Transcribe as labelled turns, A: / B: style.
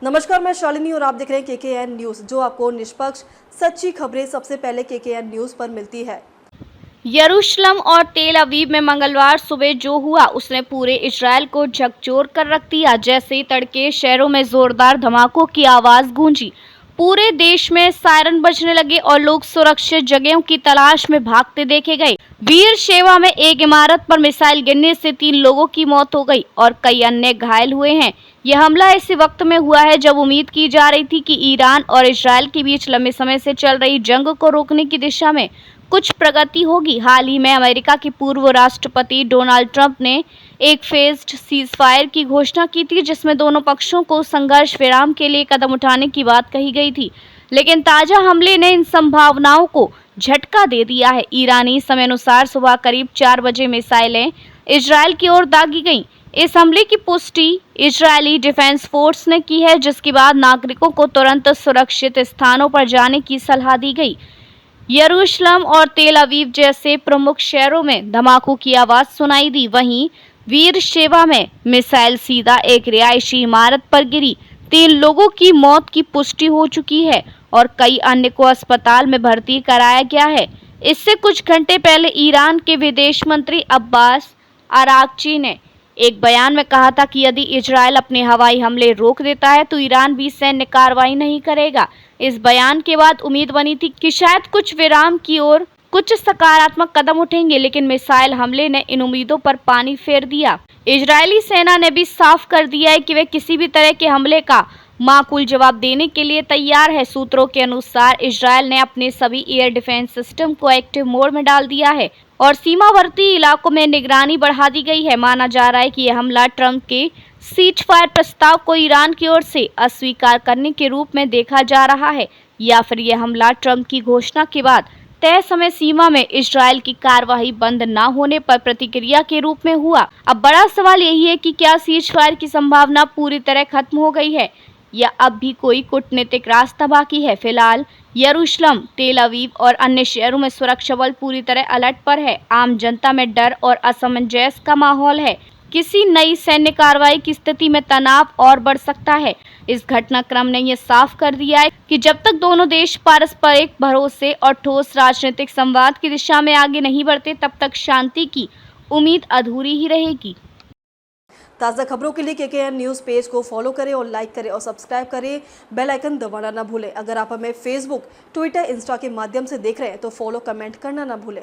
A: नमस्कार, मैं शालिनी और आप देख रहे हैं केकेएन न्यूज, जो आपको निष्पक्ष सच्ची खबरें सबसे पहले केकेएन न्यूज पर मिलती है।
B: यरूशलेम और तेल अवीव में मंगलवार सुबह जो हुआ उसने पूरे इजराइल को झकझोर कर रख दिया। जैसे ही तड़के शहरों में जोरदार धमाकों की आवाज गूंजी, पूरे देश में सायरन बजने लगे और लोग सुरक्षित जगहों की तलाश में भागते देखे गए। वीर शेवा में एक इमारत पर मिसाइल गिरने से 3 लोगों की मौत हो गई और कई अन्य घायल हुए हैं। यह हमला ऐसे वक्त में हुआ है जब उम्मीद की जा रही थी कि ईरान और इजराइल के बीच लंबे समय से चल रही जंग को रोकने की दिशा में कुछ प्रगति होगी। हाल ही में अमेरिका के पूर्व राष्ट्रपति डोनाल्ड ट्रंप ने एक फेज्ड सीजफायर की घोषणा की थी, जिसमें दोनों पक्षों को संघर्ष विराम के लिए कदम उठाने की बात कही गई थी। लेकिन ताजा हमले ने इन संभावनाओं को झटका दे दिया है। ईरानी समय अनुसार सुबह करीब 4 बजे मिसाइलें इजराइल की ओर दागी गईं। इस हमले की पुष्टि इजरायली डिफेंस फोर्स ने की है, जिसके बाद नागरिकों को तुरंत सुरक्षित स्थानों पर जाने की सलाह दी गई। यरूशलेम और तेल अवीव जैसे प्रमुख शहरों में धमाकों की आवाज सुनाई दी। वहीं वीर शेवा में मिसाइल सीधा एक रिहायशी इमारत पर गिरी। 3 लोगों की मौत की पुष्टि हो चुकी है और कई अन्य को अस्पताल में भर्ती कराया गया है। इससे कुछ घंटे पहले ईरान के विदेश मंत्री अब्बास अरागची ने एक बयान में कहा था कि यदि इजराइल अपने हवाई हमले रोक देता है तो ईरान भी सैन्य कार्रवाई नहीं करेगा। इस बयान के बाद उम्मीद बनी थी कि शायद कुछ विराम की ओर कुछ सकारात्मक कदम उठेंगे, लेकिन मिसाइल हमले ने इन उम्मीदों पर पानी फेर दिया। इजरायली सेना ने भी साफ कर दिया है कि वे किसी भी तरह के हमले का माकूल जवाब देने के लिए तैयार है। सूत्रों के अनुसार इजरायल ने अपने सभी एयर डिफेंस सिस्टम को एक्टिव मोड में डाल दिया है और सीमावर्ती इलाकों में निगरानी बढ़ा दी गई है। माना जा रहा है कि यह हमला ट्रंप के सीज फायर प्रस्ताव को ईरान की ओर से अस्वीकार करने के रूप में देखा जा रहा है, या फिर यह हमला ट्रंप की घोषणा के बाद तय समय सीमा में इजरायल की कार्रवाई बंद न होने पर प्रतिक्रिया के रूप में हुआ। अब बड़ा सवाल यही है कि क्या सीज फायर की संभावना पूरी तरह खत्म हो गई है या अब भी कोई कूटनीतिक रास्ता बाकी है। फिलहाल यरूशलेम, तेल अवीव और अन्य शहरों में सुरक्षा बल पूरी तरह अलर्ट पर है। आम जनता में डर और असमंजस का माहौल है। किसी नई सैन्य कार्रवाई की स्थिति में तनाव और बढ़ सकता है। इस घटनाक्रम ने यह साफ कर दिया है कि जब तक दोनों देश पारस्परिक भरोसे और ठोस राजनीतिक संवाद की दिशा में आगे नहीं बढ़ते, तब तक शांति की उम्मीद अधूरी ही रहेगी।
A: ताज़ा खबरों के लिए केकेएन न्यूज़ पेज को फॉलो करें और लाइक करें और सब्सक्राइब करें। बेल आइकन दबाना ना भूलें। अगर आप हमें फेसबुक, ट्विटर, इंस्टा के माध्यम से देख रहे हैं तो फॉलो, कमेंट करना ना भूलें।